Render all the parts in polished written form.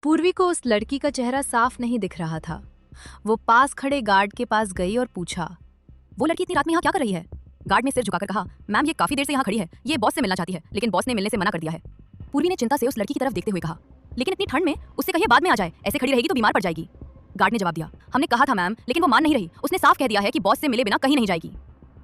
पूर्वी को उस लड़की का चेहरा साफ नहीं दिख रहा था। वो पास खड़े गार्ड के पास गई और पूछा, वो लड़की इतनी रात में यहाँ क्या कर रही है? गार्ड ने सिर झुकाकर कहा, मैम ये काफी देर से यहाँ खड़ी है, ये बॉस से मिलना चाहती है, लेकिन बॉस ने मिलने से मना कर दिया है। पूर्वी ने चिंता से उस लड़की की तरफ देखते हुए कहा, लेकिन इतनी ठंड में उससे कहिए बाद में आ जाए, ऐसे खड़ी रहेगी तो बीमार पड़ जाएगी। गार्ड ने जवाब दिया, हमने कहा था मैम, लेकिन वो मान नहीं रही, उसने साफ कह दिया है कि बॉस से मिले बिना कहीं नहीं जाएगी।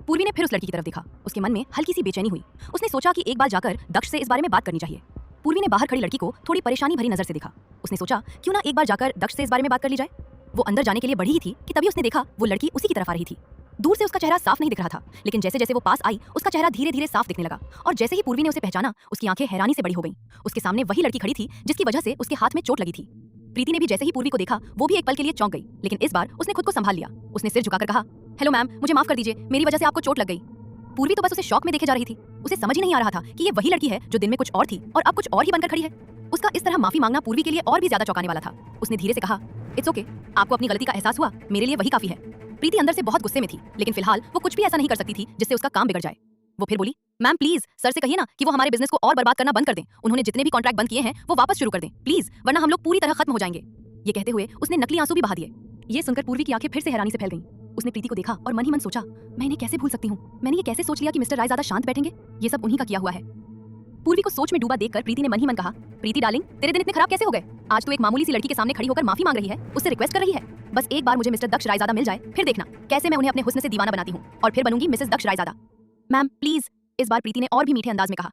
पूर्वी ने फिर उस लड़की की तरफ देखा। उसके मन में हल्की सी बेचैनी हुई। उसने सोचा कि एक बार जाकर दक्ष से इस बारे में बात करनी चाहिए। पूर्वी ने बाहर खड़ी लड़की को थोड़ी परेशानी भरी नजर से देखा। उसने सोचा क्यों ना एक बार जाकर दक्ष से इस बारे में बात कर ली जाए। वो अंदर जाने के लिए बढ़ी ही थी कि तभी उसने देखा वो लड़की उसी की तरफ आ रही थी। दूर से उसका चेहरा साफ नहीं दिख रहा था, लेकिन जैसे जैसे वो पास आई उसका चेहरा धीरे धीरे साफ दिखने लगा। और जैसे ही पूर्वी ने उसे पहचाना, उसकी आंखें हैरानी से बड़ी हो गईं। उसके सामने वही लड़की खड़ी थी जिसकी वजह से उसके हाथ में चोट लगी थी। प्रीति ने भी जैसे ही पूर्वी को देखा, वो भी एक पल के लिए चौंक गई, लेकिन इस बार उसने खुद को संभाल लिया। उसने सिर झुकाकर कहा, हेलो मैम, मुझे माफ कर दीजिए, मेरी वजह से आपको चोट लग गई। पूर्वी तो बस उसे शॉक में देखे जा रही थी। उसे समझ ही नहीं आ रहा था कि ये वही लड़की है जो दिन में कुछ और थी और अब कुछ और ही बनकर खड़ी है। उसका इस तरह माफी मांगना पूर्वी के लिए और भी ज्यादा चौंकाने वाला था। उसने धीरे से कहा, इट्स ओके, आपको अपनी गलती का एहसास हुआ, मेरे लिए वही काफी है। प्रीति अंदर से बहुत गुस्से में थी, लेकिन फिलहाल वो कुछ भी ऐसा नहीं कर सकती थी जिससे उसका काम बिगड़ जाए। वो फिर बोली, मैम प्लीज सर से कहिए ना कि वो हमारे बिजनेस को और बर्बाद करना बंद कर दें। उन्होंने जितने भी कॉन्ट्रैक्ट बंद किए हैं वो वापस शुरू कर दें प्लीज, वरना हम लोग पूरी तरह खत्म हो जाएंगे। ये कहते हुए उसने नकली आंसू भी बहा दिए। ये सुनकर पूर्वी की आंखें फिर से हैरानी से फैल गईं। उसने प्रीति को देखा और मन ही मन सोचा, मैं इन्हें कैसे भूल सकती हूँ? मैंने ये कैसे सोच लिया कि मिस्टर राय ज्यादा शांत बैठेंगे? ये सब उन्हीं का किया हुआ है। पूर्वी को सोच में डूबा देखकर प्रीति ने मन ही मन कहा, प्रीति डार्लिंग, तेरे दिन इतने खराब कैसे हो गए? आज तो एक मामूली सी लड़की के सामने खड़ी होकर माफी मांग रही है, उससे रिक्वेस्ट कर रही है। बस एक बार मुझे मिस्टर दक्ष रायजादा मिल जाए, फिर देखना कैसे मैं उन्हें अपने हुस्न से दीवाना बनाती हूँ और फिर बनूंगी Mrs Daksh Raizada. Ma'am please, इस बार प्रीति ने और भी मीठे अंदाज में कहा।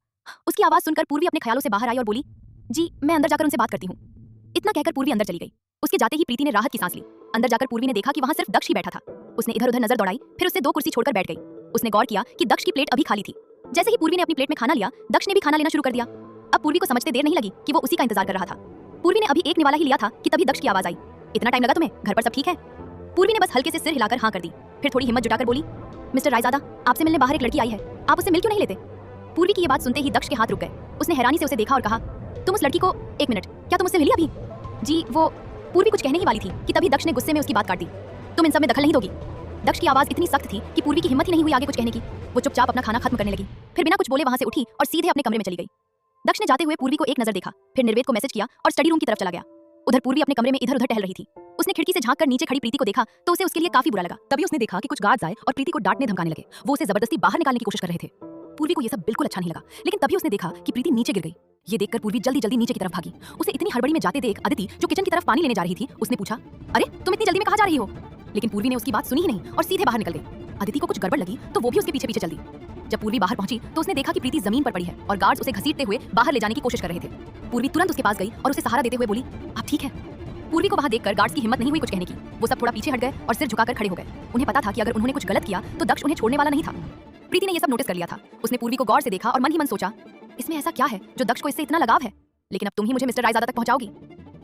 उसकी आवाज सुनकर पूर्वी अपने ख्यालों से बाहर आई और बोली, जी मैं अंदर जाकर उनसे बात करती हूँ। इतना कहकर पूर्वी अंदर चली गई। उसके जाते ही प्रीति ने राहत की सांस ली। अंदर जाकर पूर्वी ने देखा कि वहां सिर्फ दक्ष ही बैठा था। उसने इधर उधर नजर दौड़ाई, फिर उससे 2 कुर्सी छोड़कर बैठ गई। उसने गौर किया कि दक्ष की प्लेट अभी खाली थी। जैसे ही पूर्वी ने अपनी प्लेट में खाना लिया, दक्ष ने भी खाना लेना शुरू कर दिया। अब पूर्वी को समझते देर नहीं लगी कि वो उसी का इंतजार कर रहा था। पूर्वी ने अभी एक निवाला ही लिया था कि तभी दक्ष की आवाज आई, इतना टाइम लगा तुम्हें? घर पर सब ठीक है? पूर्वी ने बस हल्के से सिर हिलाकर हाँ कर दी, फिर थोड़ी हिम्मत जुटाकर बोली, मिस्टर रायजादा, आपसे मिलने बाहर एक लड़की आई है, आप उससे मिल क्यों नहीं लेते? पूर्वी की ये बात सुनते ही दक्ष के हाथ रुक गए। उसने हैरानी से उसे देखा और कहा, तुम उस लड़की को, एक मिनट, क्या तुम उससे मिली अभी? जी वो। पूर्वी कुछ कहने ही वाली थी कि तभी दक्ष ने गुस्से में उसकी बात काट दी। तुम इन सब में दखल नहीं दोगी? दक्ष की आवाज इतनी सख्त थी कि पूर्वी की हिम्मत ही नहीं हुई आगे कुछ कहने की। वो चुपचाप अपना खाना खत्म करने लगी, फिर बिना कुछ बोले वहां से उठी और सीधे अपने कमरे में चली गई। दक्ष ने जाते हुए पूर्वी को एक नजर देखा, फिर निर्वेद को मैसेज किया और स्टडी रूम की तरफ चला गया। उधर पूर्वी अपने कमरे में इधर उधर टहल रही थी। उसने खिड़की से झांककर नीचे खड़ी प्रीति को देखा तो उसे उसके लिए काफी बुरा लगा। तभी उसने देखा कि कुछ गार्ड्स आए और प्रीति को डांटने धमकाने लगे। वो उसे जबरदस्ती बाहर निकालने की कोशिश कर रहे थे। पूर्वी को यह सब बिल्कुल अच्छा नहीं लगा, लेकिन तभी उसने देखा कि प्रीति नीचे गिर गई। ये देखकर पूर्वी जल्दी जल्दी नीचे की तरफ भागी। उसे इतनी हड़बड़ी में जाते देख अदिति, जो किचन की तरफ पानी लेने जा रही थी, उसने पूछा, अरे तुम इतनी जल्दी में कहाँ जा रही हो? लेकिन पूर्वी ने उसकी बात सुनी ही नहीं और सीधे बाहर निकल गई। अदिति को कुछ गड़बड़ लगी तो वो भी उसके पीछे पीछे चल दी। जब पूर्वी बाहर पहुंची तो उसने देखा कि प्रीति जमीन पर पड़ी है और गार्ड्स उसे घसीटते हुए बाहर ले जाने की कोशिश कर रहे थे। पूर्वी तुरंत उसके पास गई और उसे सहारा देते हुए बोली, आप ठीक है? पूर्वी को वहां देखकर गार्ड्स की हिम्मत नहीं हुई कुछ कहने की। वो सब थोड़ा पीछे हट गए और सिर झुकाकर खड़े हो गए। उन्हें पता था कि अगर उन्होंने कुछ गलत किया तो दक्ष उन्हें छोड़ने वाला नहीं था। प्रीति ने यह सब नोटिस कर लिया था। उसने पूर्वी को गौर से देखा और मन ही मन सोचा, इसमें ऐसा क्या है जो दक्ष को इससे इतना लगाव है? लेकिन अब तुम ही मुझे मिस्टर रायजादा तक पहुंचाओगी।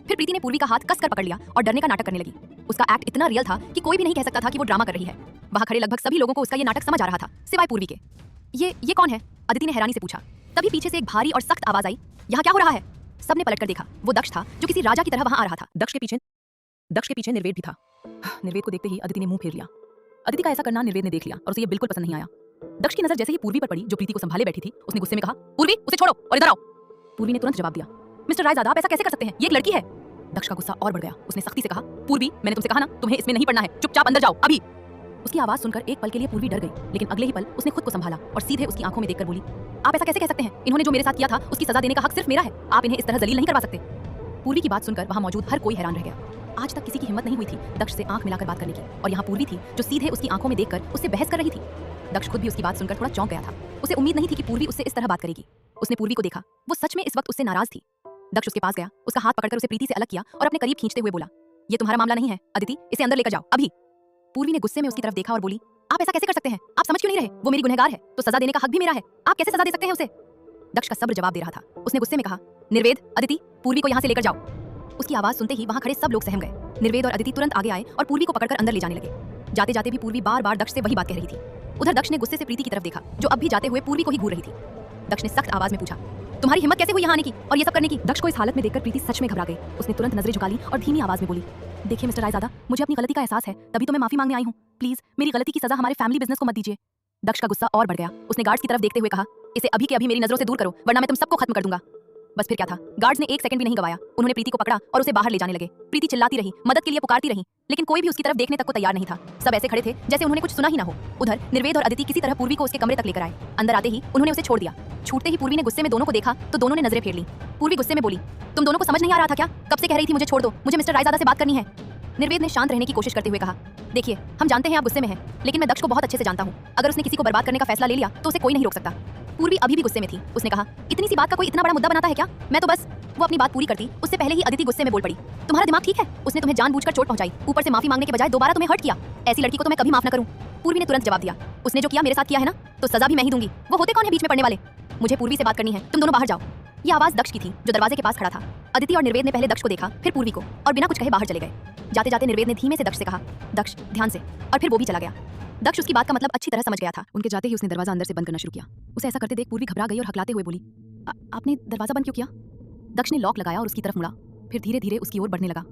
फिर प्रीति ने पूर्वी का हाथ कसकर पकड़ लिया और डरने का नाटक करने लगी। उसका एक्ट इतना रियल था कि कोई भी नहीं कह सकता था कि वो ड्रामा कर रही है। वहां खड़े लगभग सभी लोगों को उसका ये नाटक समझ आ रहा था, सिवाय पूर्वी के। ये कौन है? अदिति ने हैरानी से पूछा। तभी पीछे से एक भारी और सख्त आवाज आई, यहाँ क्या हो रहा है? सबने पलटकर देखा। वो दक्ष था जो किसी राजा की तरह वहां आ रहा था। दक्ष के पीछे निर्वेद भी था। निर्वेद को देखते ही अदिति ने मुंह फेर लिया। अदिति का ऐसा करना निर्वेद ने देख लिया और उसे ये बिल्कुल पसंद नहीं आया। दक्ष की नजर जैसे ही पूर्वी पर पड़ी, जो प्रीति को संभाले बैठी थी, उसने गुस्से में कहा, पूर्वी उसे छोड़ो और इधर आओ। पूर्वी ने तुरंत जवाब दिया, मिस्टर रायजादा आप ऐसा कैसे कर सकते हैं? ये एक लड़की है। दक्ष का गुस्सा और बढ़ गया। उसने सख्ती से कहा, पूर्वी मैंने तुमसे कहा ना, तुम्हें इसमें नहीं पड़ना है, चुपचाप अंदर जाओ अभी। उसकी आवाज सुनकर एक पल के लिए पूर्वी डर गई, लेकिन अगले ही पल उसने खुद को संभाला और सीधे उसकी आंखों में देखकर बोली, आप ऐसा कैसे कह सकते हैं? इन्होंने जो मेरे साथ किया था उसकी सजा देने का हक सिर्फ मेरा है। आप इन्हें इस तरह जलील नहीं करवा सकते। पूर्वी की बात सुनकर वहां मौजूद हर कोई हैरान रह गया। आज तक किसी की हिम्मत नहीं हुई थी दक्ष से आंख मिलाकर बात करने की, और यहाँ पूर्वी थी जो सीधे उसकी आंखों में देखकर उससे बहस कर रही थी। दक्ष खुद भी उसकी बात सुनकर थोड़ा चौंक गया था। उसे उम्मीद नहीं थी कि पूर्वी उससे इस तरह बात करेगी। उसने पूर्वी को देखा, वो सच में इस वक्त उससे नाराज थी। दक्ष उसके पास गया, उसका हाथ पकड़कर उसे प्रीति से अलग किया और अपने करीब खींचते हुए बोला, ये तुम्हारा मामला नहीं है अदिति, इसे अंदर लेकर जाओ अभी। पूर्वी ने गुस्से में उसकी तरफ देखा और बोली, आप ऐसा कैसे कर सकते हैं? आप समझ क्यों नहीं रहे? वो मेरी गुनहगार है तो सजा देने का हक भी मेरा है। आप कैसे सजा दे सकते हैं उसे? दक्ष का सब्र जवाब दे रहा था। उसने गुस्से में कहा, निर्वेद, अदिति, पूर्वी को यहाँ से लेकर जाओ। उसकी आवाज सुनते ही वहां खड़े सब लोग सहम गए। निर्वेद और अदिति तुरंत आगे आए और पूर्वी को पकड़कर अंदर ले जाने लगे। जाते जाते भी पूर्वी बार बार दक्ष से वही बात कह रही थी। उधर दक्ष ने गुस्से से प्रीति की तरफ देखा, जो अब भी जाते हुए पूर्वी को ही घूर रही थी। दक्ष ने सख्त आवाज में पूछा, तुम्हारी हिम्मत कैसे हुई यहाँ आने की और ये सब करने की? दक्ष को इस हालत में देखकर प्रीति सच में घबरा गई। उसने तुरंत नजरें झुका ली और धीमी आवाज में बोली, देखिए मिस्टर रायजादा, मुझे अपनी गलती का एहसास है, तभी तो मैं माफी मांगने आई हूँ। प्लीज मेरी गलती की सजा हमारे फैमिली बिजनेस को मत दीजिए। दक्ष का गुस्सा और बढ़ गया। उसने गार्ड्स की तरफ देखते हुए कहा, इसे अभी के अभी मेरी नजरों से दूर करो, वरना मैं तुम सबको खत्म कर दूंगा। बस फिर क्या था, गार्ड्स ने 1 सेकंड भी नहीं गवाया। उन्होंने प्रीति को पकड़ा और उसे बाहर ले जाने लगे। प्रीति चिल्लाती रही, मदद के लिए पुकारती रही, लेकिन कोई भी उसकी तरफ देखने तक को तैयार नहीं था। सब ऐसे खड़े थे जैसे उन्होंने कुछ सुना ही ना हो। उधर निर्वेद और अदिति किसी तरह पूर्वी को उसके कमरे तक लेकर आए। अंदर आते ही उन्होंने उसे छोड़ दिया। छूटते ही पूर्वी ने गुस्से में दोनों को देखा तो दोनों ने नजरें फेर ली। पूर्वी गुस्से में बोली, तुम दोनों को समझ नहीं आ रहा था क्या? कब से कह रही थी मुझे छोड़ दो, मुझे मिस्टर रायजादा से बात करनी है। निर्वेद ने शांत रहने की कोशिश करते हुए कहा, देखिए हम जानते हैं आप गुस्से में हैं, लेकिन मैं दक्ष को बहुत अच्छे से जानता हूँ। अगर उसने किसी को बर्बाद करने का फैसला ले लिया तो उसे कोई नहीं रोक सकता। पूर्वी अभी भी गुस्से में थी। उसने कहा, इतनी सी बात का कोई इतना बड़ा मुद्दा बनाता है क्या? मैं तो बस। वो अपनी बात पूरी करती उससे पहले ही अदिति गुस्से में बोल पड़ी, तुम्हारा दिमाग ठीक है? उसने तुम्हें जानबूझकर चोट पहुंचाई, ऊपर से माफी मांगने के बजाय दोबारा तुम्हें हर्ट किया। ऐसी लड़की को तो मैं कभी माफ न करूं। पूर्वी ने तुरंत जवाब दिया, उसने जो किया मेरे साथ किया है ना, तो सजा भी मैं ही दूंगी। वो होते कौन है बीच में पड़ने वाले? मुझे पूर्वी से बात करनी है, तुम दोनों बाहर जाओ। ये आवाज दक्ष की थी जो दरवाजे के पास खड़ा था। अदिति और निर्वेद ने पहले दक्ष को देखा, फिर पूर्वी को, और बिना कुछ कहे बाहर चले गए। जाते जाते निर्वेद ने धीमे से दक्ष से कहा, दक्ष ध्यान से, और फिर वो भी चला गया। दक्ष उसकी बात का मतलब अच्छी तरह समझ गया था। उनके जाते ही उसने दरवाजा अंदर से बंद करना शुरू किया। उसे ऐसा करते देख पूर्वी घबरा गई और हकलाते हुए बोली, आपने दरवाजा बंद क्यों किया? दक्ष ने लॉक लगाया और उसकी तरफ मुड़ा, फिर धीरे धीरे उसकी ओर बढ़ने लगा।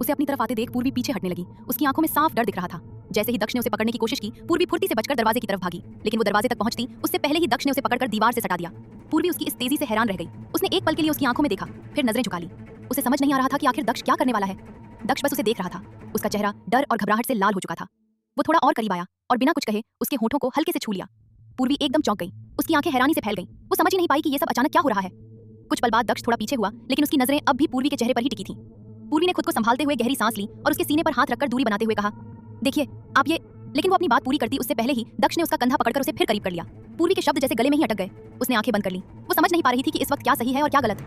उसे अपनी तरफ आते देख पूर्वी पीछे हटने लगी। उसकी आंखों में साफ डर दिख रहा था। जैसे ही दक्ष ने उसे पकड़ने की कोशिश की, पूर्वी फुर्ती से बचकर दरवाजे की तरफ भागी, लेकिन वो दरवाजे तक पहुंचती उससे पहले ही दक्ष ने उसे पकड़कर दीवार से सटा दिया। पूर्वी उसकी इस तेजी से हैरान रह गई। उसने एक पल के लिए उसकी आंखों में देखा, फिर नजरें झुका ली। उसे समझ नहीं आ रहा था कि आखिर दक्ष क्या करने वाला है। दक्ष बस उसे देख रहा था। उसका चेहरा डर और घबराहट से लाल हो चुका था। वो थोड़ा और करीब आया और बिना कुछ कहे उसके होठों को हल्के से छू लिया। पूर्वी एकदम चौंक गई। उसकी आंखें हैरानी से फैल गईं। वो समझ ही नहीं पाई कि ये सब अचानक क्या हो रहा है। कुछ पल बाद दक्ष थोड़ा पीछे हुआ, लेकिन उसकी नजरें अब भी पूर्वी के चेहरे पर ही टिकी थीं। पूर्वी ने खुद को संभालते हुए गहरी सांस ली और उसके सीने पर हाथ रखकर दूरी बनाते हुए कहा, देखिए आप ये। लेकिन वो अपनी बात पूरी करती उससे पहले ही दक्ष ने उसका कंधा पकड़कर उसे फिर करीब कर लिया। पूर्वी के शब्द जैसे गले में ही अटक गए। उसने आंखें बंद कर ली। वो समझ नहीं पा रही थी कि इस वक्त क्या सही है और क्या गलत।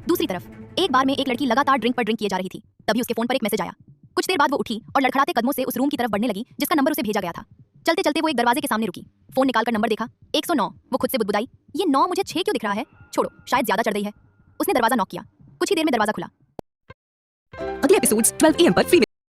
दूसरी तरफ एक बार में एक लड़की लगातार ड्रिंक पर ड्रिंक किए जा रही थी। तभी उसके फोन पर एक मैसेज आया। कुछ देर बाद वो उठी और लड़खड़ाते कदमों से उस रूम की तरफ बढ़ने लगी जिसका नंबर उसे भेजा गया था। चलते चलते वो एक दरवाजे के सामने रुकी। फोन निकालकर नंबर देखा, 109। वो खुद से बुदबुदाई, ये 9 मुझे 6 क्यों दिख रहा है? छोड़ो, शायद ज्यादा चढ़ गई है। उसने दरवाजा नॉक किया। कुछ ही देर में दरवाजा खुला। अगले एपिसोड्स 12 AM पर फ्री